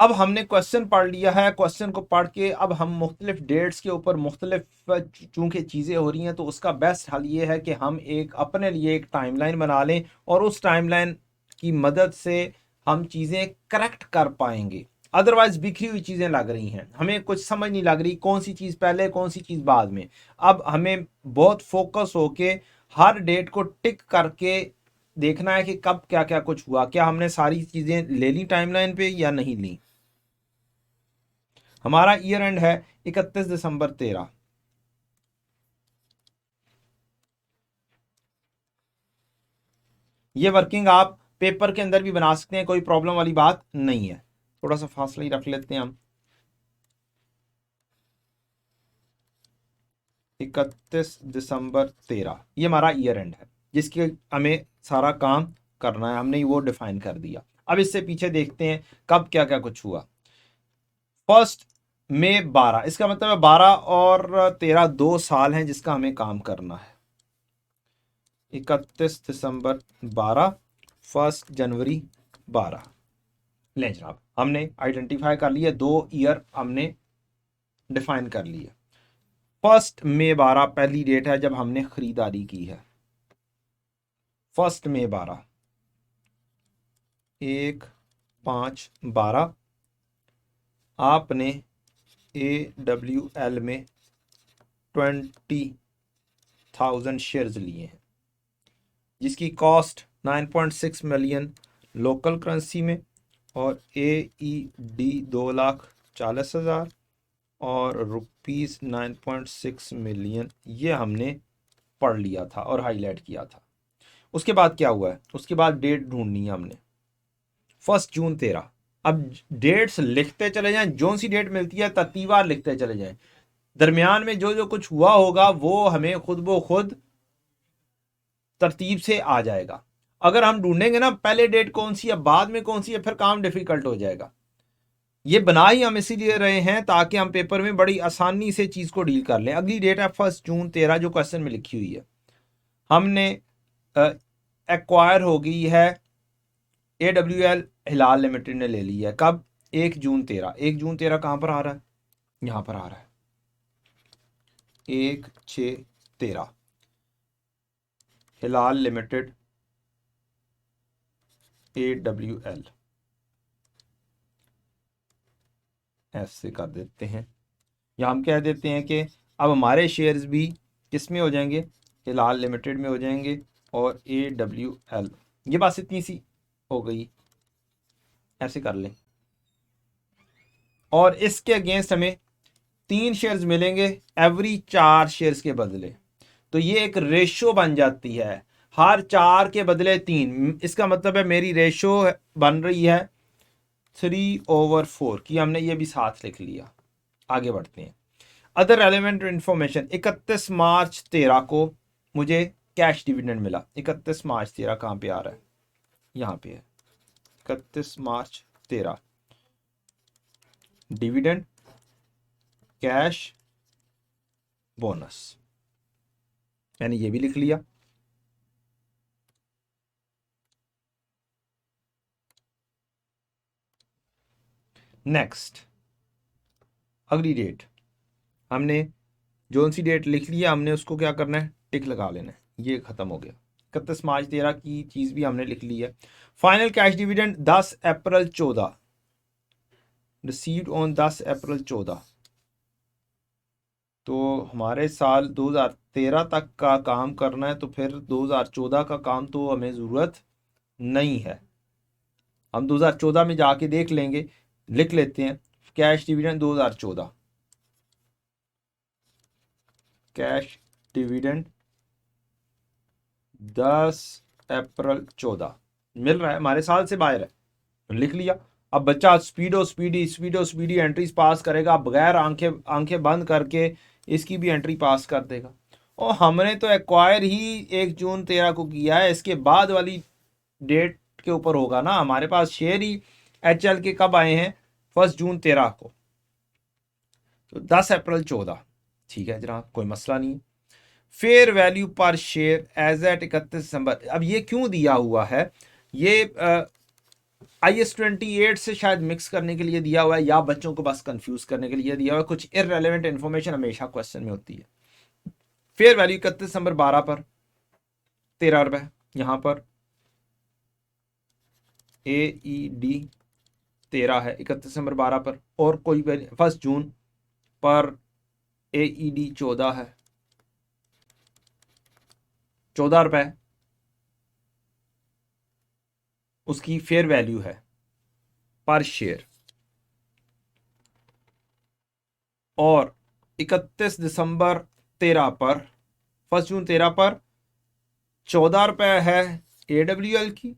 अब हमने क्वेश्चन पढ़ लिया है, क्वेश्चन को पढ़ के अब हम मुख्तलिफ डेट्स के ऊपर मुख्तलिफ चूँकि चीज़ें हो रही हैं, तो उसका बेस्ट हल ये है कि हम एक अपने लिए एक टाइमलाइन बना लें और उस टाइमलाइन की मदद से हम चीज़ें करेक्ट कर पाएंगे। अदरवाइज बिखरी हुई चीज़ें लग रही हैं, हमें कुछ समझ नहीं लग रही कौन सी चीज़ पहले कौन सी चीज़ बाद में। अब हमें बहुत फोकस होके हर डेट को टिक करके देखना है कि कब क्या क्या कुछ हुआ, क्या हमने सारी चीज़ें ले ली टाइमलाइन पे या नहीं ली। हमारा ईयर एंड है 31 दिसंबर 13। ये वर्किंग आप पेपर के अंदर भी बना सकते हैं, कोई प्रॉब्लम वाली बात नहीं है। थोड़ा सा फासला ही रख लेते हैं हम। 31 दिसंबर 13 ये हमारा ईयर एंड है, जिसके हमें सारा काम करना है, हमने वो डिफाइन कर दिया। अब इससे पीछे देखते हैं कब क्या क्या कुछ हुआ। 1 मई 12, इसका मतलब है 12 और 13 2 साल हैं जिसका हमें काम करना है। 31 दिसंबर 12, 1 जनवरी 12। ले जनाब, हमने आइडेंटिफाई कर लिया, 2 ईयर हमने डिफाइन कर लिए। 1 मई 12 पहली डेट है जब हमने खरीदारी की है। 1 मई 12, 1/5/12 आपने AWL में 20,000 शेयर्स लिए हैं, जिसकी कॉस्ट 9.6 मिलियन लोकल करेंसी में और AED 2,40,000 और रुपीस 9.6 मिलियन, ये हमने पढ़ लिया था और हाईलाइट किया था। उसके बाद क्या हुआ है, उसके बाद डेट ढूंढनी है हमने। 1 जून 13। अब डेट्स लिखते चले जाएं, जो सी डेट मिलती है तरतीबवार लिखते चले जाएं, दरमियान में जो जो कुछ हुआ होगा वो हमें खुद ब खुद तरतीब से आ जाएगा। अगर हम ढूंढेंगे ना पहले डेट कौन सी है बाद में कौन सी है, फिर काम डिफिकल्ट हो जाएगा। ये बना ही हम इसीलिए रहे हैं ताकि हम पेपर में बड़ी आसानी से चीज़ को डील कर लें। अगली डेट है 1 जून 13 जो क्वेश्चन में लिखी हुई है। हमने एक्वायर हो गई है, AWL हिलाल लिमिटेड ने ले ली है। कब? 1 जून 13। 1 जून 13 कहाँ पर आ रहा है? यहाँ पर आ रहा है, 1/6/13 हिलाल लिमिटेड AWL, ऐसे कर देते हैं। या हम कह देते हैं कि अब हमारे शेयर्स भी किस में हो जाएंगे? हिलाल लिमिटेड में हो जाएंगे और AWL, ये बात इतनी सी हो गई, ऐसे कर लें। और इसके अगेंस्ट हमें 3 शेयर्स मिलेंगे एवरी 4 शेयर्स के बदले, तो ये एक रेशो बन जाती है, हर 4 के बदले 3। इसका मतलब है मेरी रेशो बन रही है 3/4 की। हमने ये भी साथ लिख लिया। आगे बढ़ते हैं। अदर रेलेवेंट इंफॉर्मेशन, 31 मार्च 13 को मुझे कैश डिविडेंड मिला। 31 मार्च 13 कहाँ पे आ रहा है? यहाँ पे है। 31 मार्च 13 डिविडेंड, कैश, बोनस, मैंने ये भी लिख लिया। नेक्स्ट, अगली डेट हमने जो सी डेट लिख लिया हमने उसको क्या करना है? टिक लगा लेना है। ये खत्म हो गया। 31 मार्च 13 की चीज़ भी हमने लिख ली है। Final cash dividend 10 April 14, received on 10 अप्रैल 14। तो हमारे साल 2013 तक का काम करना है, तो फिर 2014 का काम तो हमें ज़रूरत नहीं है। हम 2014 में जाके देख लेंगे, लिख लेते हैं कैश डिविडेंड 2014, कैश डिविडेंड 10 अप्रैल 14 मिल रहा है, हमारे साल से बाहर है, तो लिख लिया। अब बच्चा स्पीडो स्पीडी एंट्रीज पास करेगा, बगैर आंखें आंखें बंद करके इसकी भी एंट्री पास कर देगा। और हमने तो एक्वायर ही 1 जून 13 को किया है, इसके बाद वाली डेट के ऊपर होगा ना। हमारे पास शेयर ही HL के कब आए हैं? 1 जून 13 को, तो 10 अप्रैल 14। ठीक है जनाब, कोई मसला नहीं। फेयर वैल्यू पर शेयर एज एट 31 दिसंबर। अब ये क्यों दिया हुआ है? ये IS-28 से शायद मिक्स करने के लिए दिया हुआ है, या बच्चों को बस कंफ्यूज करने के लिए दिया हुआ है। कुछ इररेलेवेंट इन्फॉर्मेशन हमेशा क्वेश्चन में होती है। फेयर वैल्यू 31 दिसंबर 12 पर 13 रुपए, यहां पर AED 13 है 31 दिसंबर 12 पर, और कोई 1 जून पर AED 14 है 14 रुपए उसकी फेयर वैल्यू है पर शेयर। और 31 दिसंबर 13 पर 1 जून 13 पर 14 रुपए है AWL की,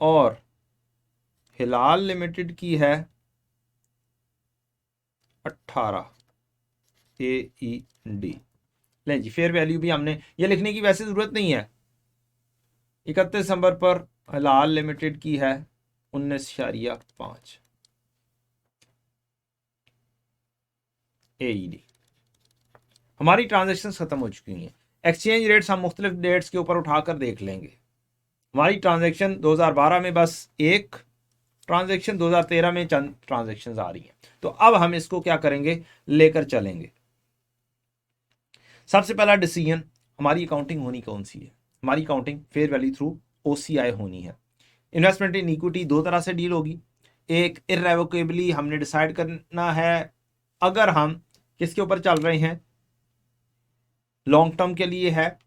और हिलाल लिमिटेड की है 18 AED। लें जी, फेयर वैल्यू भी हमने ये लिखने की वैसे जरूरत नहीं है। 31 दिसंबर पर हिलाल लिमिटेड की है 19.5 AED। हमारी ट्रांजेक्शन खत्म हो चुकी हैं। एक्सचेंज रेट्स हम मुख्तलिफ डेट्स के ऊपर उठाकर देख लेंगे। हमारी ट्रांजेक्शन 2012 में बस एक ट्रांजेक्शन, 2013 में चंद ट्रांजेक्शन आ रही हैं। तो अब हम इसको क्या करेंगे, लेकर चलेंगे। सबसे पहला डिसीजन, हमारी अकाउंटिंग होनी कौन सी है? हमारी accounting fair value through OCI होनी है। इन्वेस्टमेंट इन इक्विटी दो तरह से डील होगी। एक, इररेवोकेबली हमने डिसाइड करना है, अगर हम किसके ऊपर चल रहे हैं, लॉन्ग टर्म के लिए है,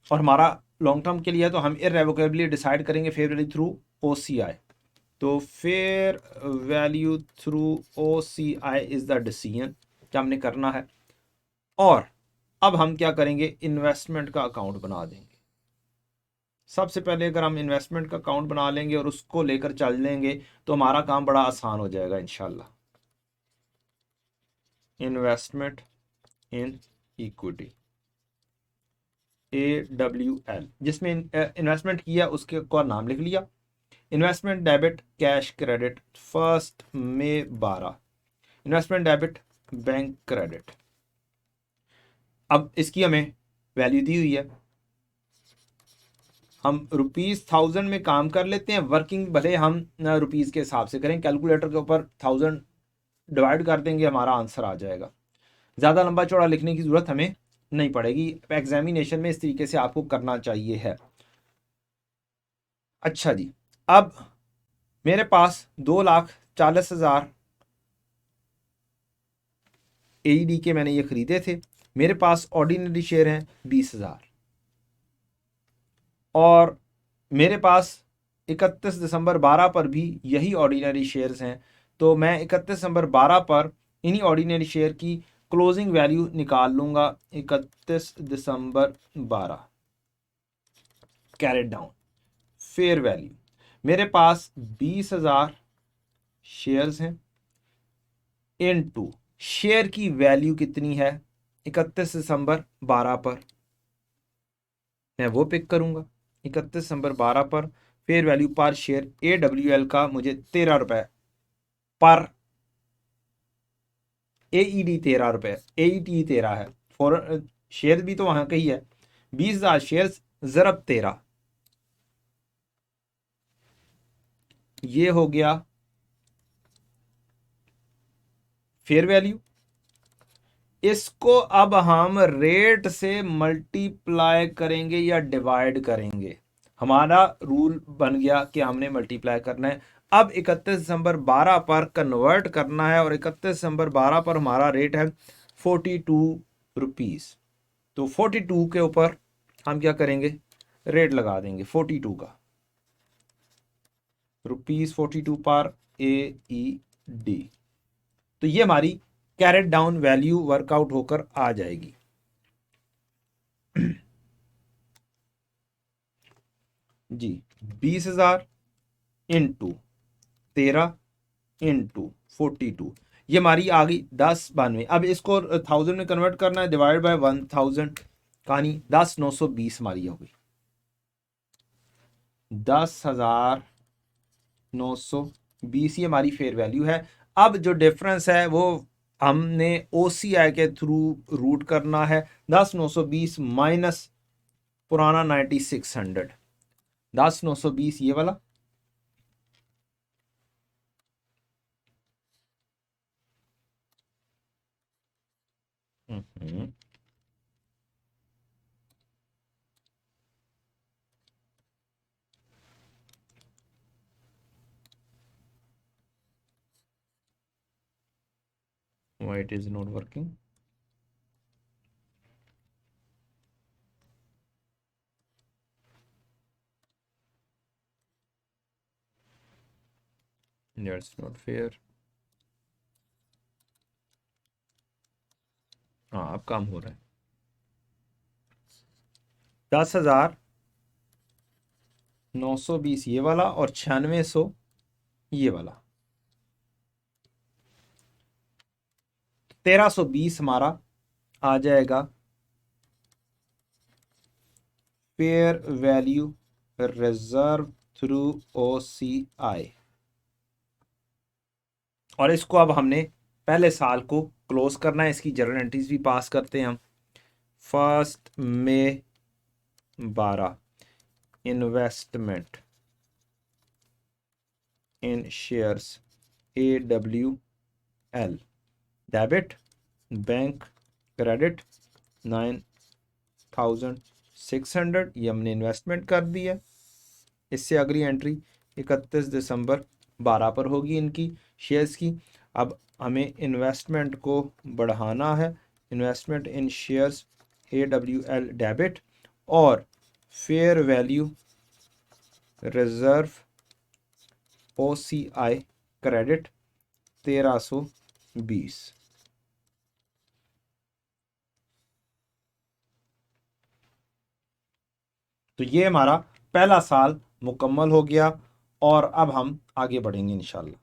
और हमारा लॉन्ग टर्म के लिए है, तो हम इररेवोकेबली डिसाइड करेंगे फेयर वैल्यू थ्रू OCI। तो fair value through OCI is the decision क्या हमने करना है। और अब हम क्या करेंगे, इन्वेस्टमेंट का अकाउंट बना देंगे। सबसे पहले अगर हम इन्वेस्टमेंट का अकाउंट बना लेंगे और उसको लेकर चल लेंगे तो हमारा काम बड़ा आसान हो जाएगा इंशाल्लाह। इन्वेस्टमेंट इन इक्विटी AWL, जिसमें इन्वेस्टमेंट किया उसके को नाम लिख लिया। इन्वेस्टमेंट डेबिट कैश क्रेडिट 1 मई 12, इन्वेस्टमेंट डेबिट बैंक क्रेडिट। अब इसकी हमें वैल्यू दी हुई है, हम ₹1000 में काम कर लेते हैं। वर्किंग भले हम रुपीज़ के हिसाब से करें, कैलकुलेटर के ऊपर 1000 डिवाइड कर देंगे, हमारा आंसर आ जाएगा। ज़्यादा लंबा चौड़ा लिखने की ज़रूरत हमें नहीं पड़ेगी। एग्जामिनेशन में इस तरीके से आपको करना चाहिए है। अच्छा जी, अब मेरे पास 2,40,000 AED के मैंने ये खरीदे थे। मेरे पास ऑर्डिनरी शेयर हैं 20,000, और मेरे पास 31 दिसंबर 12 पर भी यही ऑर्डिनरी शेयर्स हैं। तो मैं 31 दिसंबर 12 पर इन्हीं ऑर्डिनरी शेयर की क्लोजिंग वैल्यू निकाल लूंगा। 31 दिसंबर 12 कैरेट डाउन फेयर वैल्यू, मेरे पास 20,000 शेयर्स हैं, इनटू शेयर की वैल्यू कितनी है 31 दिसंबर 12 पर, मैं वो पिक करूंगा। 31 दिसंबर 12 पर फेयर वैल्यू पर शेयर AWL का मुझे 13 रुपए पर, AED 13 रुपए, AED 13 है, फॉर शेयर भी तो वहां का ही है। 20,000 शेयर ज़रब 13, ये हो गया फेयर वैल्यू। इसको अब हम रेट से मल्टीप्लाई करेंगे या डिवाइड करेंगे। हमारा रूल बन गया कि हमने मल्टीप्लाई करना है। अब 31 दिसंबर 12 पर कन्वर्ट करना है, और 31 दिसंबर 12 पर हमारा रेट है 42 रुपीज़। तो 42 के ऊपर हम क्या करेंगे, रेट लगा देंगे 42 का, ₹42 पर AED। तो ये हमारी कैरेट डाउन वैल्यू वर्कआउट होकर आ जाएगी। जी, 20,000 इंटू 13 इंटू 42, ये हमारी आ गई 1092। अब इसको 1000 में कन्वर्ट करना है, डिवाइड बाय 1000, कहानी 10,920 हमारी हो गई। 10,920 ये हमारी फेयर वैल्यू है। अब जो डिफरेंस है वो हमने OCI के थ्रू रूट करना है। 10,920 माइनस पुराना 9600, 10,920 ये वाला, हम्म, why it is not working? That's not fair. हाँ अब काम हो रहा है। 10,920 ये वाला और 9600 ये वाला, 1320 हमारा आ जाएगा fair value reserve through OCI। और इसको अब हमने पहले साल को क्लोज करना है, इसकी जर्नल एंट्रीज भी पास करते हैं हम। 1 मई 12 investment in shares AWL debit, bank credit 9,600, ये हमने इन्वेस्टमेंट कर दी है। इससे अगली एंट्री 31 दिसंबर 12 पर होगी इनकी शेयर्स की। अब हमें इन्वेस्टमेंट को बढ़ाना है, investment in shares AWL debit और fair value reserve OCI credit 1320। तो ये हमारा पहला साल मुकम्मल हो गया और अब हम आगे बढ़ेंगे इंशाल्लाह।